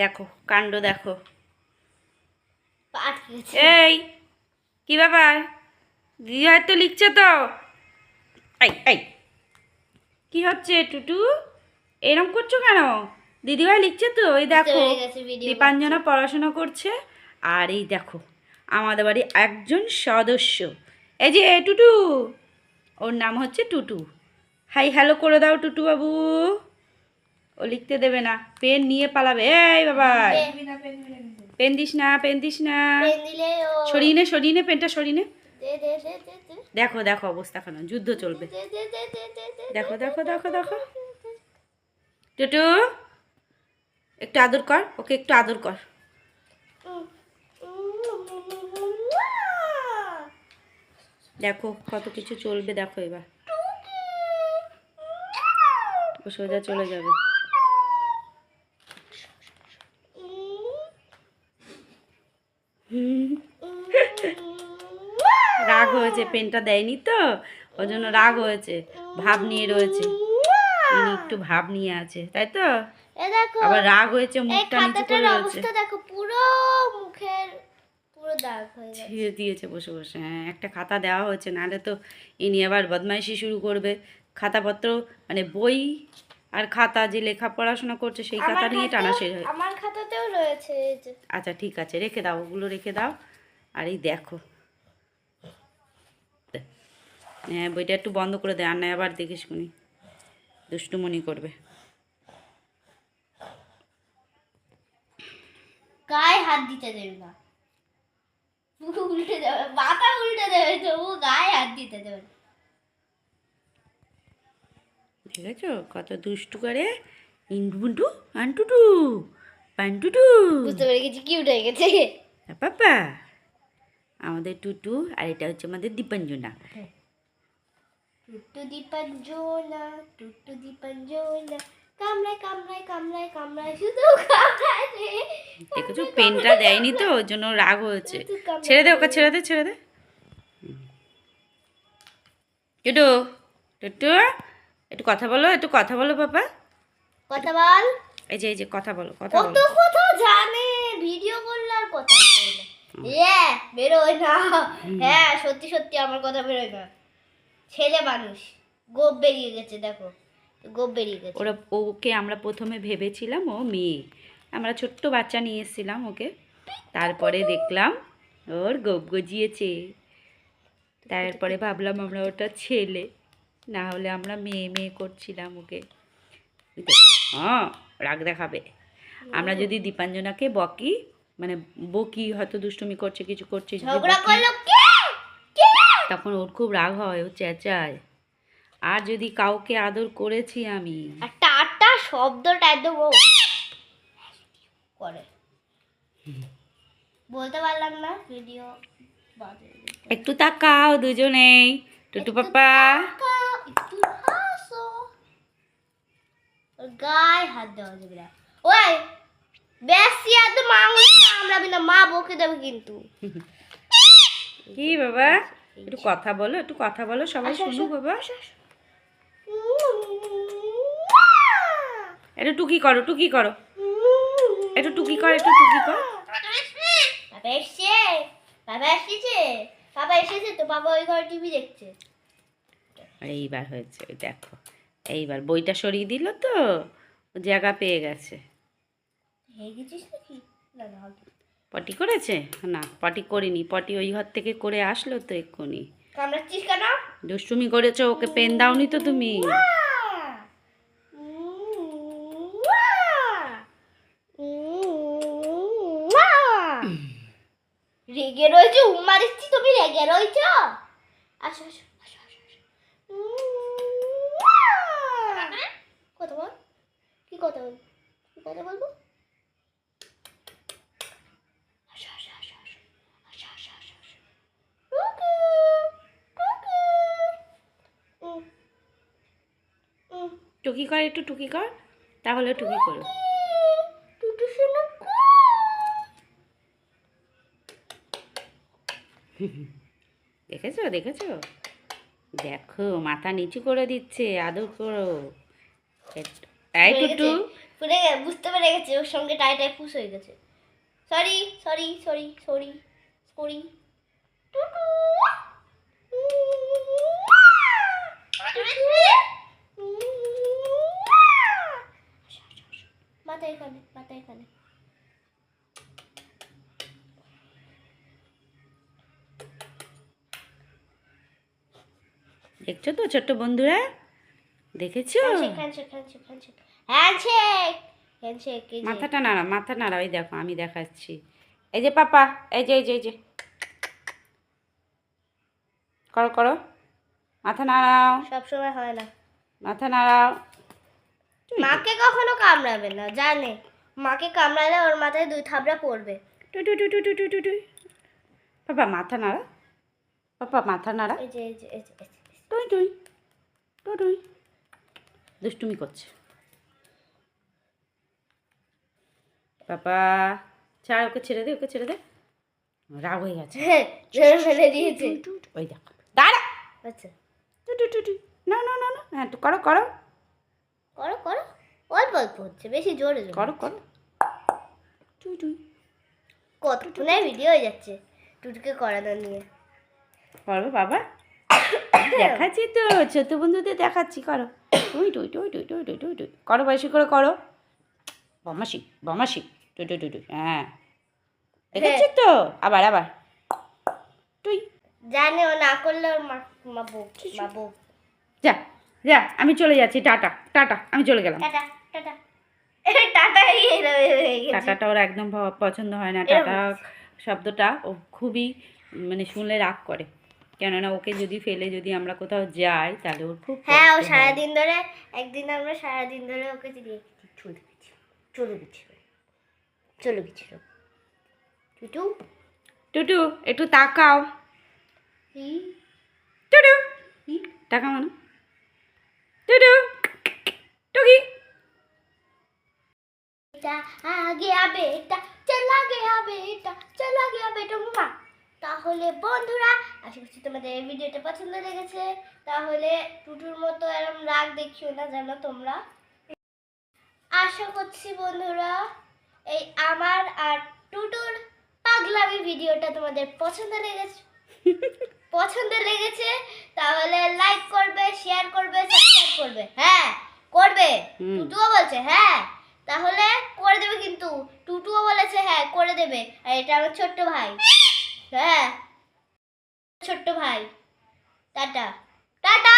দেখো কাণ্ড দেখো। এই কি ব্যাপার? দিদি হয়তো লিখছে তো। এই এই কি হচ্ছে টুটু? এরকম করছো কেন? দিদিভাই লিখছে তো। এই দেখো দীপাঞ্জনা পড়াশোনা করছে। আর এই দেখো আমাদের বাড়ি একজন সদস্য, এই যে টুটু, ওর নাম হচ্ছে টুটু। হাই হ্যালো করে দাও টুটু বাবু। ও লিখতে দেবে না, পেন নিয়ে পালাবে। এই বাবা পেন দিস না, পেন দিস না, সরিয়ে নে সরিয়ে নে, পেনটা সরিয়ে নে। দেখো দেখো অবস্থা কেন, যুদ্ধ চলবে। দেখো দেখো দেখো দেখো টুটু, একটু আদর কর ওকে, একটু আদর কর। দেখো কত কিছু চলবে, দেখো এবার ও সোজা চলে যাবে। রাগ হয়েছে, পেনটা দেয়নি তো ওই জন্য রাগ হয়েছে, ভাব নিয়ে রয়েছে। ইনি একটু ভাব নিয়ে আছে, তাই তো? আবার রাগ হয়েছে, মুখটা নিচু করে রয়েছে। দেখো পুরো মুখের পুরো দাগ হয়ে গেছে। ছিঁড়ে দিয়েছে বসে বসে। হ্যাঁ একটা খাতা দেওয়া হয়েছে, নাহলে তো ইনি আবার বদমাইশি শুরু করবে। খাতাপত্র মানে বই আর খাতা, যে লেখা পড়াশোনা করছে সেই খাতা নিয়ে টানা শেষ হয়। আমার খাতাতেও রয়েছে এই যে। আচ্ছা ঠিক আছে, রেখে দাও ওগুলো, রেখে দাও। আর এই দেখো, হ্যাঁ বইটা একটু বন্ধ করে দে, আর নয় আবার দেখিস শুনি দুষ্টুমনি করবে। গায়ে হাত দিতে দেবে না, উল্টে দেবে, মাথা উল্টে দেবে, তবু গায়ে হাত দিতে দেবে না। ঠিক আছে, কত দুষ্টু করে। ইন্টুবুন্টু আন্টুটু পান্টুটু। বুঝতে পেরে গেছি, কিউট হয়ে গেছে পাপা আমাদের টুটু, আর এটা হচ্ছে আমাদের দীপাঞ্জনা। টুট্টু দীপাঞ্জনা, টুট্টু দীপাঞ্জনা, কামড়ায় কামড়ায় কামড়ায় কামড়ায়, শুধু কামড়ায় রে। দেখেছো পেনটা দেয়নি তো ওর জন্য রাগ হয়েছে। ছেড়ে দে ওকে, ছেড়ে দে ছেড়ে দে। টুটু টুটু একটু কথা বলো, একটু কথা বলো পাপা। কথা বল। এই যে কথা বলো, কথা কত বলো। কথা জানে, ভিডিও করলে আর কথা বলে না। বেরোয় না। হ্যাঁ সত্যি সত্যি আমার কথা বেরোয় না। ছেলে মানুষ, গোপ বেরিয়ে গেছে, দেখো গোপ বেরিয়ে গেছে। ওরা ওকে আমরা প্রথমে ভেবেছিলাম ও মেয়ে, আমরা ছোট্ট বাচ্চা নিয়ে এসেছিলাম ওকে, তারপরে দেখলাম ওর গোপ গজিয়েছে, তারপরে ভাবলাম আমরা ওটা ছেলে, না হলে আমরা মেয়ে মেয়ে করছিলাম ওকে। হ্যাঁ রাগ দেখাবে। আমরা যদি দীপাঞ্জনাকে বকি, মানে বকি, হয়তো দুষ্টুমি করছে কিছু করছে, যদি ঝগড়া বকি, করলো কে কে, তখন ওর খুব রাগ হয়, ও চেঁচায়। আর যদি কাউকে আদর করেছি আমি, আর টাটা শব্দটা একদম ও করে, বলতে পারলাম না, ভিডিও বাজে। একটু তাকাও দুজনেই, টুটু পাপা। একটু হাসো, ওর গায়ে হাত দেওয়া যাবে না। ওই বেশি একদম আঙুল কামড়াবি না, মা বকে দেবে কিন্তু। কি বাবা একটু কথা বলো, একটু কথা বলো, সবাই শুনুক বাবা। একটু টুকি করো, টুকি করো, একটু টুকি কর, একটু টুকি কর। বাবা এসছে, বাবা এসেছে, বাবা এসেছে তো, বাবা ওই ঘরে টিভি দেখছে। আর এইবার হয়েছে, ওই দেখো এইবার বইটা সরিয়ে দিল তো, ও জায়গা পেয়ে গেছে। হয়ে গেছিস নাকি? না না পটি করেছে? না পটি করিনি, পটি ওই ঘর থেকে করে আসলো তো এক্ষুনি। কামড়াচ্ছিস কেন? দুষ্টুমি করেছো, ওকে পেন দাওনি তো তুমি। রেগে রয়েছে, উম্মা দিচ্ছি, তুমি রেগে রয়েছ। আসো আসো আসো আসো আসো। কথা বল, কি কথা বল, কি কথা বলবো? আসো আসো আসো আসো আসো আসো আসো আসো। টুকু টুকু। টুকি কর, একটু টুকি কর, তাহলে টুকি করো। টুকু শোনো। দেখেছো দেখেছো, দেখো মাথা নিচু করে দিচ্ছে, আদর করো। এই পড়ে টুটু গেছে, বুঝতে পেরে গেছে ওর সঙ্গে টাইটাই ফুস হয়ে গেছে। Sorry sorry sorry sorry sorry Tutu মাথা এখানে, মাথা এখানে। দেখছো তো ছোট্ট বন্ধুরা, দেখেছো? Handshake handshake handshake handshake handshake এই যে। মাথাটা নাড়া, মাথা নাড়া, ওই দেখো আমি দেখাচ্ছি। এই যে পাপা, এই যে এই যে এই যে, করো করো, মাথা নাড়াও, সবসময় হয় না। মাথা নাড়াও। মাকে কখনো কামড়াবে না, জানে মাকে কামড়ালে ওর মাথায় 2 থাবড়া পড়বে। টু টু টু টু টু টু টু টু। পাপা মাথা নাড়া, পাপা মাথা নাড়া। এই যে এই যে এই যে এই যে। টুই টুই টুই টুই, দুষ্টুমি করছে। পাপা ছাড়, ওকে ছেড়ে দে, ওকে ছেড়ে দে, রাগ হয়ে গেছে। জোরে ফেলে দিয়েছে। ওই দেখো, দাঁড়া। আচ্ছা টু টু টু টু, না না না না, হ্যাঁ তো করো করো করো করো, অল্প অল্প হচ্ছে, বেশি জোরে জোরে করো করো। টুই টুই কতক্ষণে ভিডিও হয়ে যাচ্ছে টুটুকে করানো নিয়ে। করো বাবা, দেখাচ্ছি তো ছোট বন্ধুদের দেখাচ্ছি, করো। টুই টুই টুই টুই টুই টুই টুই টুই, করো বেশি করে করো। বমাসি বমাসি, টুই টুই টুই টুই, হ্যাঁ দেখেছি তো। আবার আবার তুই জানে ও না করলে ওর মাবো মাবো। যা যা, আমি চলে যাচ্ছি, টাটা টাটা, আমি চলে গেলাম। টাটা টাটা টাটা হয়ে গেছে। টাটাটা ওর একদম পছন্দ হয় না, এরকম টাটা শব্দটা ও খুবই মানে শুনলে রাগ করে। কেননা ওকে যদি ফেলে যদি আমরা কোথাও যাই তাহলে ওর খুব হ্যাঁ, ও কষ্ট হয়। সারাদিন ধরে, একদিন আমরা সারাদিন ধরে ওকে দিয়ে চলে গেছি চলে গেছিল চলে গেছিল। টুটু টুটু একটু তাকাও, হি টুটু হি তাকাও না, টুটু টুকি। बेटा आ गया बेटा चला गया बेटा चला गया बेटा মামা। তাহলে বন্ধুরা, আশা করছি তোমাদের এই ভিডিওটা পছন্দ লেগেছে। তাহলে টুটুর মতো এরকম রাগ দেখিও না জানো তোমরা। আশা করছি বন্ধুরা এই আমার আর টুটুর পাগলামি ভিডিওটা তোমাদের পছন্দ লেগেছে। তাহলে লাইক করবে, শেয়ার করবে, সাবস্ক্রাইব করবে। হ্যাঁ করবে, টুটুও বলছে হ্যাঁ, তাহলে করে দেবে কিন্তু। টুটুও বলেছে হ্যাঁ করে দেবে। আর এটা আমার ছোট্ট ভাই, হ্যাঁ ছোট্ট ভাই। Tata tata.